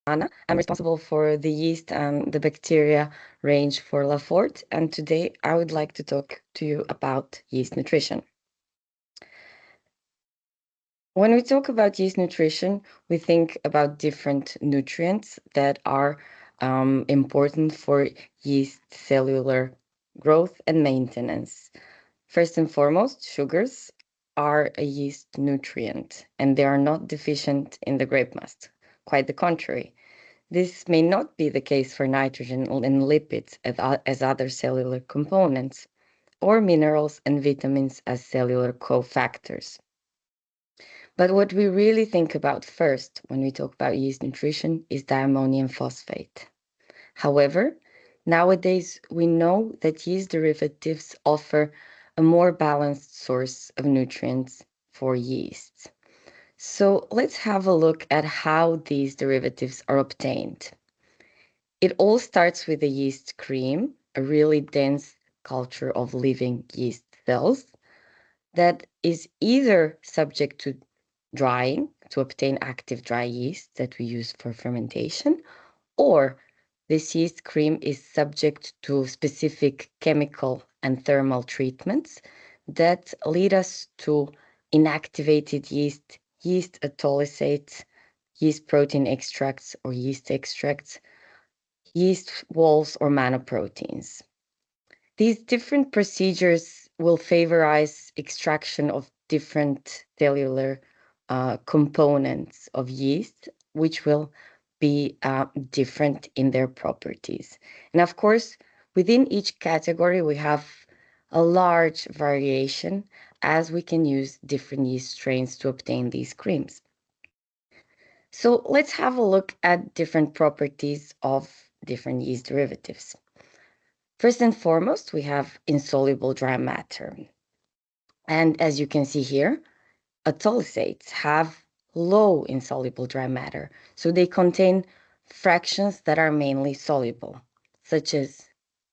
Anna. I'm responsible for the yeast and the bacteria range for Lafort, and today I would like to talk to you about yeast nutrition. When we talk about yeast nutrition, we think about different nutrients that are important for yeast cellular growth and maintenance. First and foremost, sugars are a yeast nutrient, and they are not deficient in the grape mast. Quite the contrary. This may not be the case for nitrogen and lipids as other cellular components, or minerals and vitamins as cellular cofactors. But what we really think about first when we talk about yeast nutrition is diammonium phosphate. However, nowadays we know that yeast derivatives offer a more balanced source of nutrients for yeasts. So let's have a look at how these derivatives are obtained. It all starts with the yeast cream, a really dense culture of living yeast cells that is either subject to drying to obtain active dry yeast that we use for fermentation, or this yeast cream is subject to specific chemical and thermal treatments that lead us to inactivated yeast, yeast autolysates, yeast protein extracts or yeast extracts, yeast walls or manoproteins. These different procedures will favorize extraction of different cellular components of yeast, which will be different in their properties. And of course, within each category, we have a large variation as we can use different yeast strains to obtain these creams. So let's have a look at different properties of different yeast derivatives. First and foremost, we have insoluble dry matter. And as you can see here, autolysates have low insoluble dry matter, so they contain fractions that are mainly soluble, such as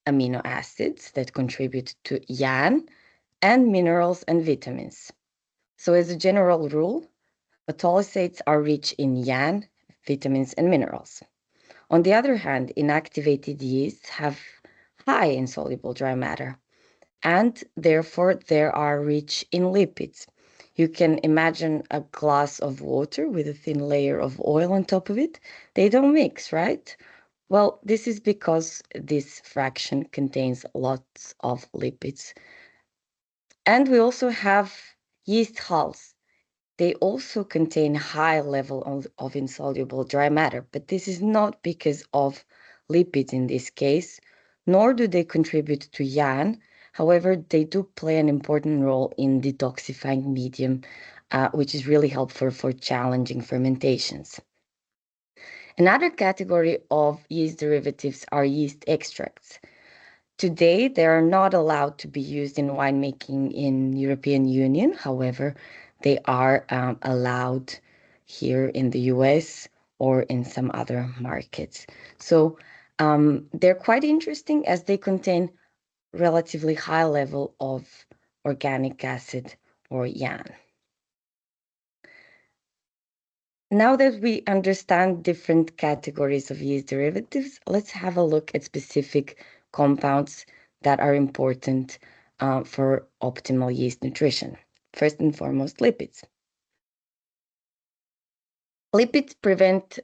amino acids that contribute to YAN and minerals and vitamins. So as a general rule, autolysates are rich in YAN, vitamins, and minerals. On the other hand, inactivated yeasts have high insoluble dry matter, and therefore they are rich in lipids. You can imagine a glass of water with a thin layer of oil on top of it. They don't mix, right? Well, this is because this fraction contains lots of lipids. And we also have yeast hulls. They also contain high level of insoluble dry matter, but this is not because of lipids in this case, nor do they contribute to YAN. However, they do play an important role in detoxifying medium, which is really helpful for challenging fermentations. Another category of yeast derivatives are yeast extracts. Today, they are not allowed to be used in winemaking in European Union. However, they are allowed here in the US or in some other markets. So they're quite interesting as they contain relatively high level of organic acid or YAN. Now that we understand different categories of yeast derivatives, let's have a look at specific compounds that are important for optimal yeast nutrition. First and foremost, lipids. Lipids prevent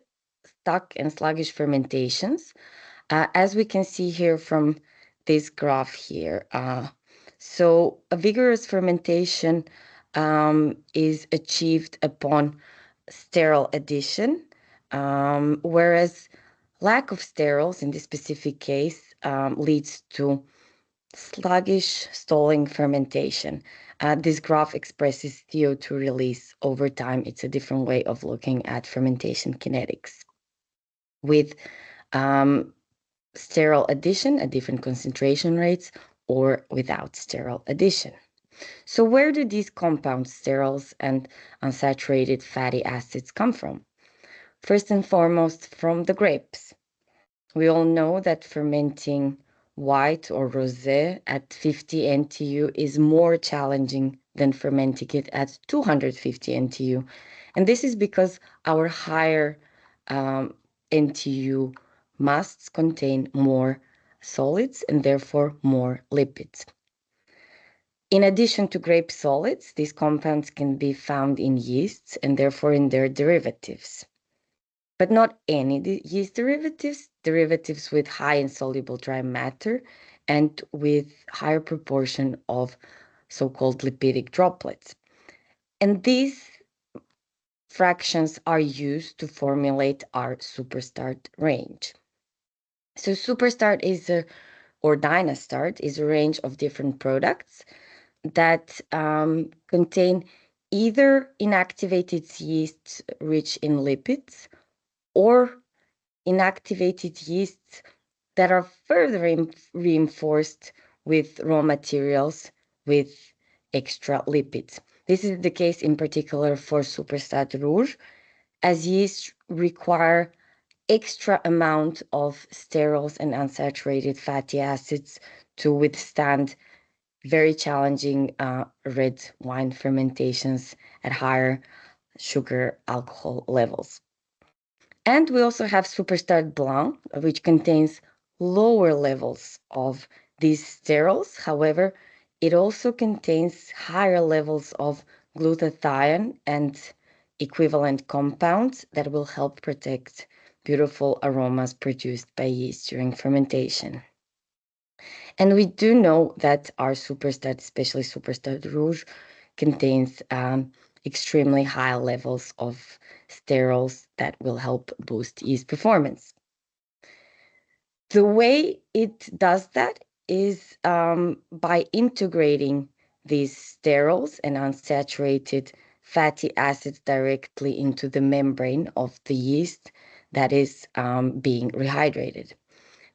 stuck and sluggish fermentations, as we can see here from this graph here. So a vigorous fermentation is achieved upon sterile addition, whereas lack of sterols in this specific case leads to sluggish stalling fermentation. This graph expresses CO2 release over time. It's a different way of looking at fermentation kinetics. With sterile addition at different concentration rates or without sterile addition. So where do these compounds, sterols and unsaturated fatty acids, come from? First and foremost, from the grapes. We all know that fermenting white or rosé at 50 NTU is more challenging than fermenting it at 250 NTU. And this is because our higher NTU musts contain more solids and therefore more lipids. In addition to grape solids, these compounds can be found in yeasts and therefore in their derivatives. But not any yeast derivatives with high insoluble dry matter and with higher proportion of so-called lipidic droplets. And these fractions are used to formulate our superstart range. So superstart or dynastart is a range of different products that contain either inactivated yeasts rich in lipids or inactivated yeasts that are further reinforced with raw materials with extra lipids. This is the case in particular for Superstat Rouge, as yeasts require extra amount of sterols and unsaturated fatty acids to withstand very challenging red wine fermentations at higher sugar alcohol levels. And we also have Superstar Blanc, which contains lower levels of these sterols. However, it also contains higher levels of glutathione and equivalent compounds that will help protect beautiful aromas produced by yeast during fermentation. And we do know that our Superstar, especially Superstar Rouge, contains extremely high levels of sterols that will help boost yeast performance. The way it does that is by integrating these sterols and unsaturated fatty acids directly into the membrane of the yeast that is being rehydrated.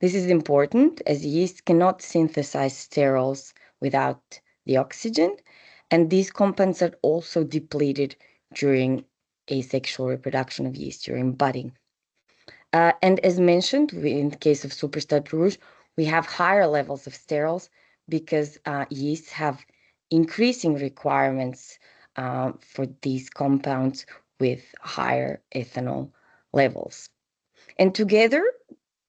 This is important as yeast cannot synthesize sterols without the oxygen, and these compounds are also depleted during asexual reproduction of yeast, during budding. And as mentioned, in the case of Superstar Rouge, we have higher levels of sterols because yeasts have increasing requirements for these compounds with higher ethanol levels. And together,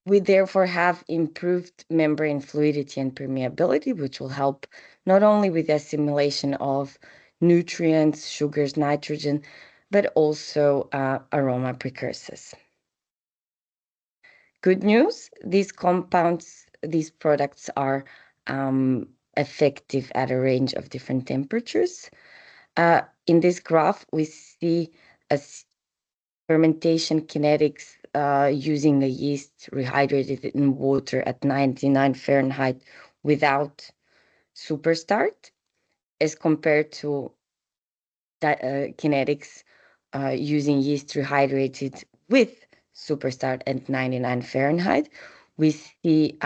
we therefore have improved membrane fluidity and permeability, which will help not only with the assimilation of nutrients, sugars, nitrogen, but also aroma precursors. Good news, these compounds, these products are effective at a range of different temperatures. In this graph, we see a fermentation kinetics using a yeast rehydrated in water at 99 Fahrenheit without superstart, as compared to kinetics using yeast rehydrated with superstart at 99 Fahrenheit. We see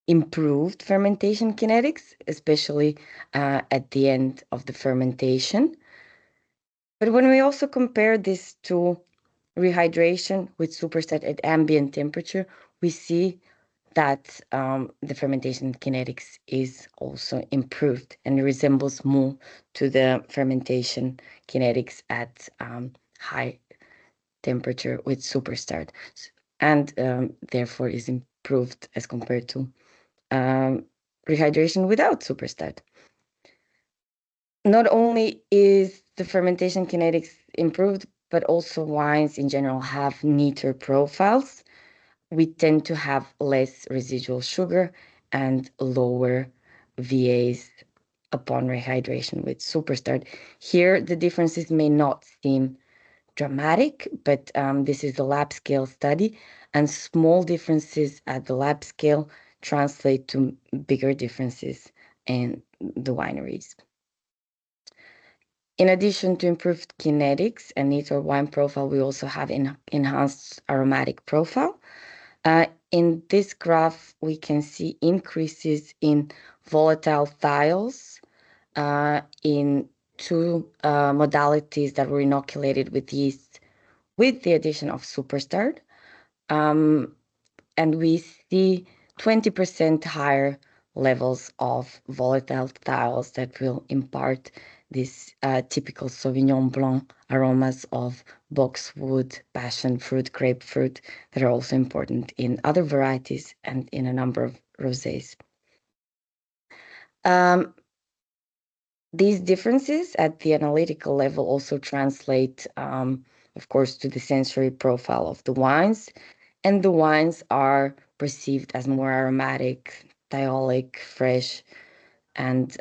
improved fermentation kinetics, especially at the end of the fermentation. But when we also compare this to rehydration with superstat at ambient temperature, we see that the fermentation kinetics is also improved and resembles more to the fermentation kinetics at high temperature with superstart, and therefore is improved as compared to rehydration without superstart. Not only is the fermentation kinetics improved, but also wines in general have neater profiles. We tend to have less residual sugar and lower VAs upon rehydration with superstart. Here, the differences may not seem dramatic, but this is a lab scale study, and small differences at the lab scale translate to bigger differences in the wineries. In addition to improved kinetics and neater wine profile, we also have enhanced aromatic profile. In this graph, we can see increases in volatile thiols in two modalities that were inoculated with yeast with the addition of superstart. And we see 20% higher levels of volatile thiols that will impart these typical Sauvignon Blanc aromas of boxwood, passion fruit, grapefruit that are also important in other varieties and in a number of rosés. These differences at the analytical level also translate, of course, to the sensory profile of the wines, and the wines are perceived as more aromatic, thiolic, fresh, and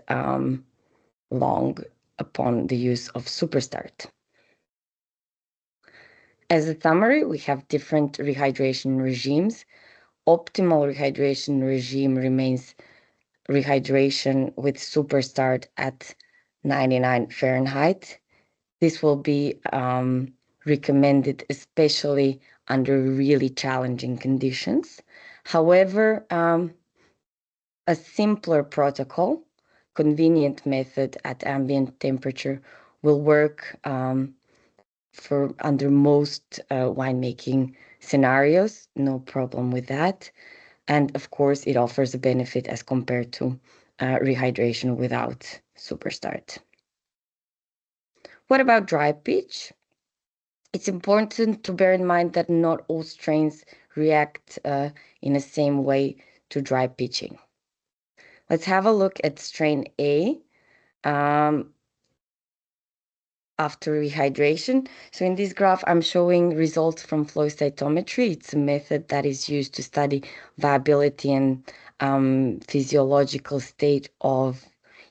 long upon the use of Superstart. As a summary, we have different rehydration regimes. Optimal rehydration regime remains rehydration with Superstart at 99 Fahrenheit. This will be recommended, especially under really challenging conditions. However, a simpler protocol, convenient method at ambient temperature will work for under most winemaking scenarios, no problem with that. And of course, it offers a benefit as compared to rehydration without Superstart. What about dry pitch? It's important to bear in mind that not all strains react in the same way to dry pitching. Let's have a look at strain A. After rehydration. So in this graph, I'm showing results from flow cytometry. It's a method that is used to study viability and physiological state of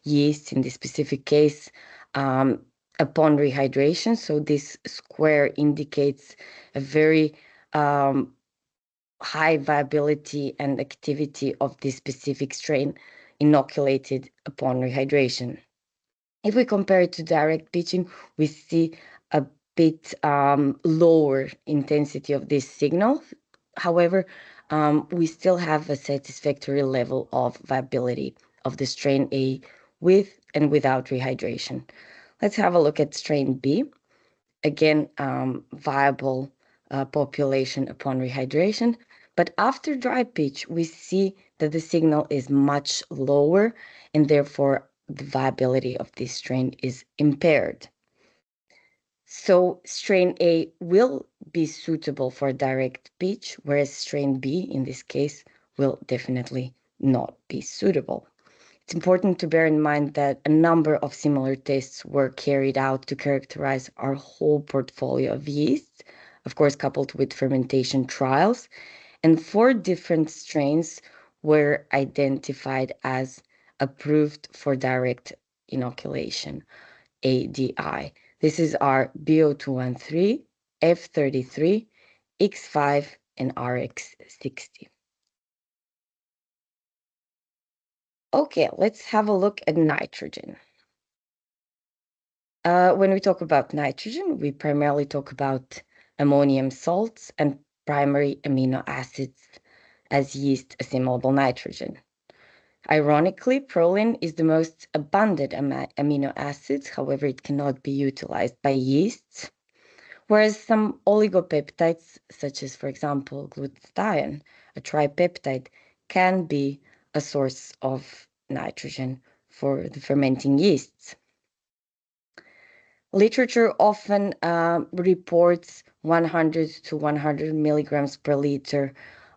yeast in this specific case upon rehydration. So this square indicates a very high viability and activity of this specific strain inoculated upon rehydration. If we compare it to direct pitching, we see a bit lower intensity of this signal. However, we still have a satisfactory level of viability of the strain A with and without rehydration. Let's have a look at strain B. Again, viable population upon rehydration. But after dry pitch, we see that the signal is much lower and therefore the viability of this strain is impaired. So strain A will be suitable for direct pitch, whereas strain B, in this case, will definitely not be suitable. It's important to bear in mind that a number of similar tests were carried out to characterize our whole portfolio of yeasts, of course, coupled with fermentation trials, and 4 different strains were identified as approved for direct inoculation, ADI. This is our B0213, F33, X5, and RX60. Okay, let's have a look at nitrogen. When we talk about nitrogen, we primarily talk about ammonium salts and primary amino acids as yeast assimilable nitrogen. Ironically, proline is the most abundant amino acids, however, it cannot be utilized by yeasts, whereas some oligopeptides, such as, for example, glutathione, a tripeptide, can be a source of nitrogen for the fermenting yeasts. Literature often reports 100 to 100 milligrams per liter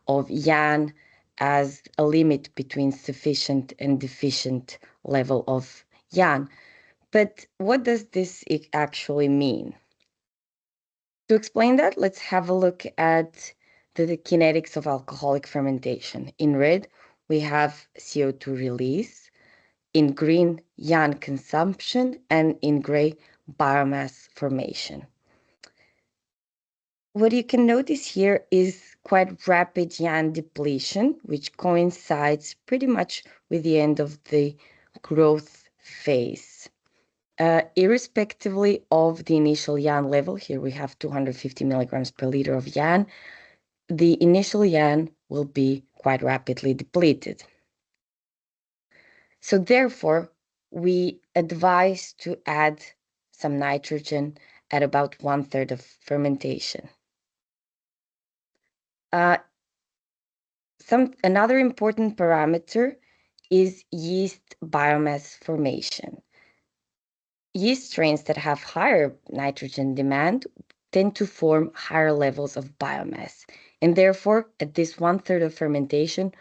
of YAN as a limit between sufficient and deficient level of YAN. But what does this actually mean? To explain that, let's have a look at the kinetics of alcoholic fermentation. In red, we have CO2 release. In green, YAN consumption. And in gray, biomass formation. What you can notice here is quite rapid YAN depletion, which coincides pretty much with the end of the growth phase. Irrespectively of the initial YAN level, here we have 250 milligrams per liter of YAN, the initial YAN will be quite rapidly depleted. So therefore, we advise to add some nitrogen at about 1/3 of fermentation. Another important parameter is yeast biomass formation. yeast strains that have higher nitrogen demand tend to form higher levels of biomass, and therefore, at this 1/3 of fermentation,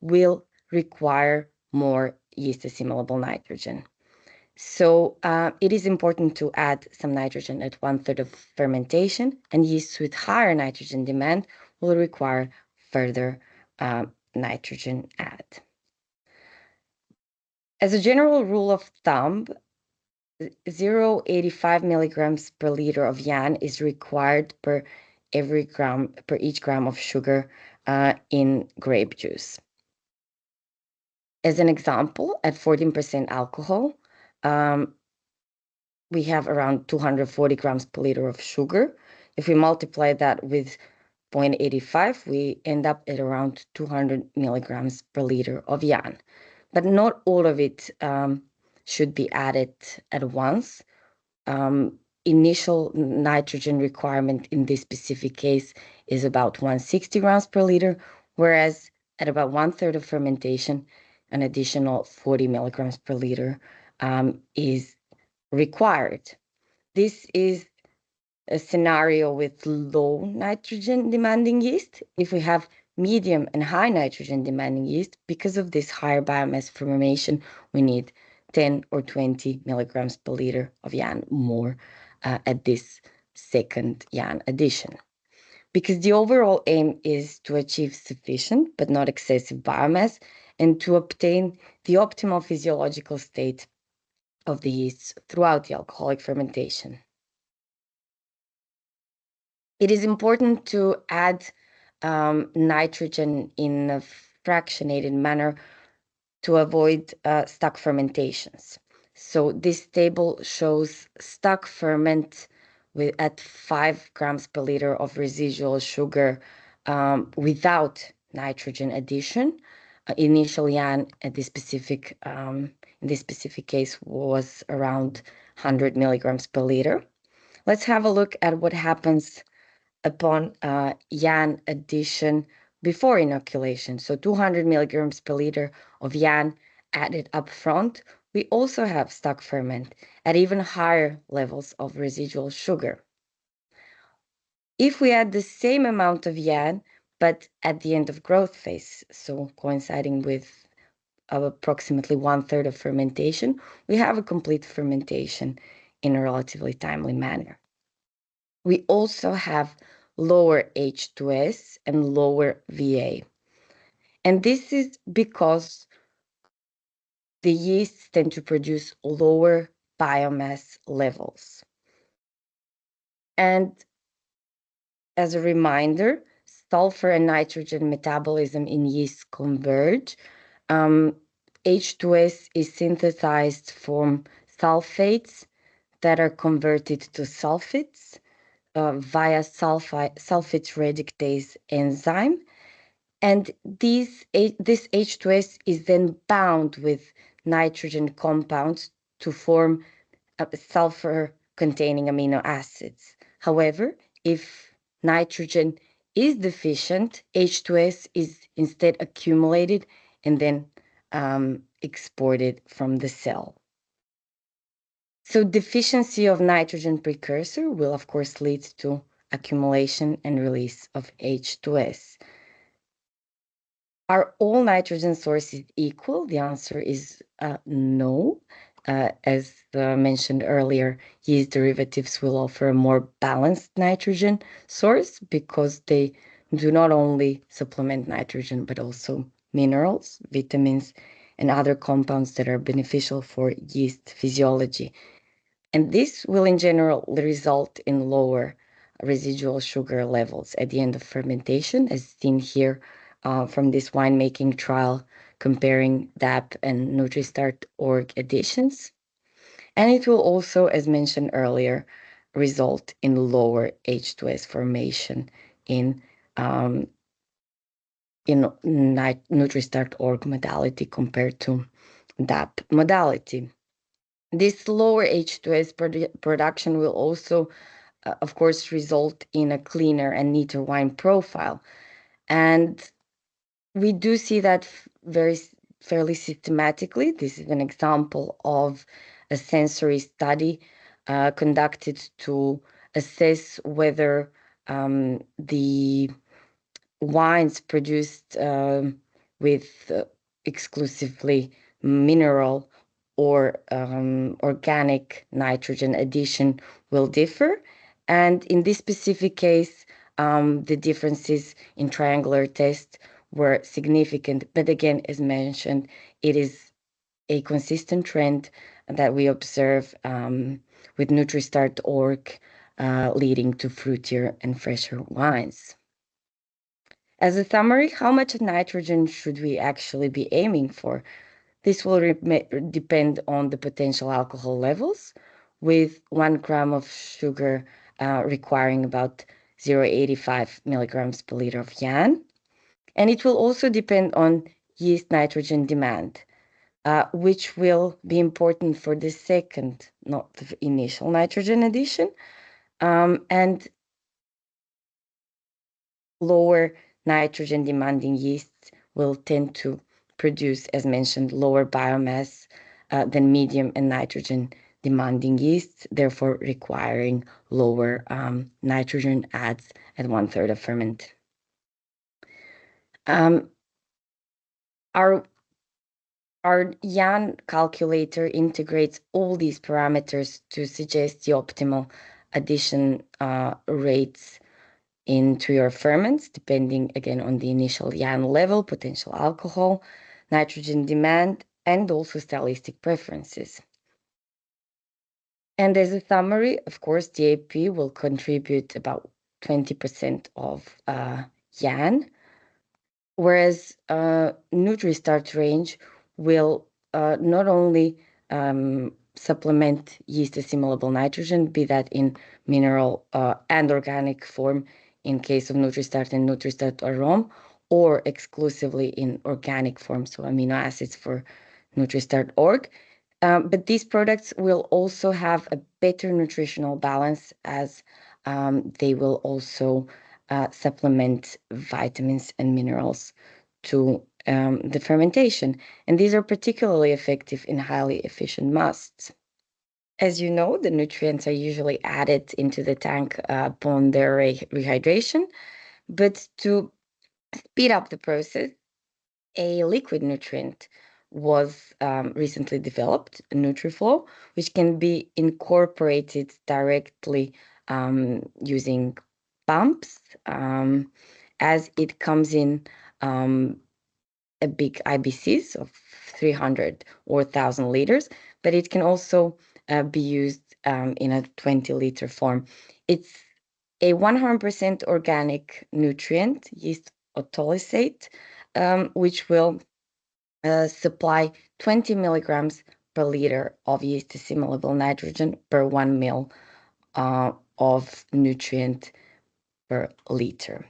will require more yeast assimilable nitrogen. So it is important to add some nitrogen at 1/3 of fermentation, and yeasts with higher nitrogen demand will require further nitrogen add. As a general rule of thumb, 0.85 milligrams per liter of yan is required per each gram of sugar in grape juice. As an example, at 14% alcohol, we have around 240 grams per liter of sugar. If we multiply that with 0.85, we end up at around 200 milligrams per liter of yan. But not all of it should be added at once. Initial nitrogen requirement in this specific case is about 160 grams per liter, whereas at about 1/3 of fermentation, an additional 40 milligrams per liter is required. This is a scenario with low nitrogen demanding yeast. If we have medium and high nitrogen demanding yeast, because of this higher biomass formation, we need 10 or 20 milligrams per liter of yan more at this second yan addition. Because the overall aim is to achieve sufficient but not excessive biomass and to obtain the optimal physiological state of the yeast throughout the alcoholic fermentation. It is important to add nitrogen in a fractionated manner to avoid stuck fermentations. So this table shows stuck ferment at 5 grams per liter of residual sugar without nitrogen addition. Initial yan at this specific in this specific case was around 100 milligrams per liter. Let's have a look at what happens upon yan addition before inoculation. So 200 milligrams per liter of yan added up front. We also have stuck ferment at even higher levels of residual sugar. If we add the same amount of yan, but at the end of growth phase, so coinciding with approximately 1/3 of fermentation, we have a complete fermentation in a relatively timely manner. We also have lower H2S and lower VA. And this is because the yeasts tend to produce lower biomass levels. And as a reminder, sulfur and nitrogen metabolism in yeast converge. H2S is synthesized from sulfates that are converted to sulfites via sulfate reductase enzyme. And this H2S is then bound with nitrogen compounds to form sulfur-containing amino acids. However, if nitrogen is deficient, H2S is instead accumulated and then exported from the cell. So deficiency of nitrogen precursor will, of course, lead to accumulation and release of H2S. Are all nitrogen sources equal? The answer is no. As mentioned earlier, yeast derivatives will offer a more balanced nitrogen source because they do not only supplement nitrogen, but also minerals, vitamins, and other compounds that are beneficial for yeast physiology. And this will in general result in lower residual sugar levels at the end of fermentation, as seen here from this winemaking trial comparing DAP and NutriStart.org additions. And it will also, as mentioned earlier, result in lower H2S formation in NutriStart.org modality compared to DAP modality. This lower H2S production will also, of course, result in a cleaner and neater wine profile. And we do see that fairly systematically. This is an example of a sensory study conducted to assess whether the wines produced with exclusively mineral or organic nitrogen addition will differ. And in this specific case, the differences in triangular test were significant. But again, as mentioned, it is a consistent trend that we observe with NutriStart.org leading to fruitier and fresher wines. As a summary, how much nitrogen should we actually be aiming for? This will depend on the potential alcohol levels, with 1 gram of sugar requiring about 0.85 milligrams per liter of YAN. And it will also depend on yeast nitrogen demand, which will be important for the second, not the initial nitrogen addition. And lower nitrogen demanding yeasts will tend to produce, as mentioned, lower biomass than medium and nitrogen demanding yeasts, therefore requiring lower nitrogen adds at 1/3 of ferment. Our YAN calculator integrates all these parameters to suggest the optimal addition rates into your ferments, depending again on the initial YAN level, potential alcohol, nitrogen demand, and also stylistic preferences. And as a summary, of course, DAP will contribute about 20% of YAN, whereas NutriStart range will not only supplement yeast assimilable nitrogen, be that in mineral and organic form in case of NutriStart and NutriStart Arome, or exclusively in organic form, so amino acids for NutriStart.org. But these products will also have a better nutritional balance as they will also supplement vitamins and minerals to the fermentation. And these are particularly effective in highly efficient musts. As you know, the nutrients are usually added into the tank upon their rehydration, but to speed up the process, a liquid nutrient was recently developed, NutriFlow, which can be incorporated directly using pumps, as it comes in a big IBCs of 300 or 1,000 liters, but it can also be used in a 20-liter form. It's a 100% organic nutrient, yeast autolysate, which will supply 20 milligrams per liter of yeast assimilable nitrogen per 1 ml of nutrient per liter.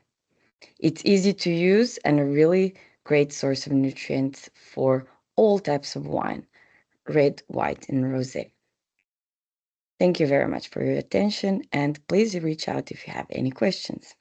It's easy to use and a really great source of nutrients for all types of wine, red, white, and rosé. Thank you very much for your attention, and please reach out if you have any questions.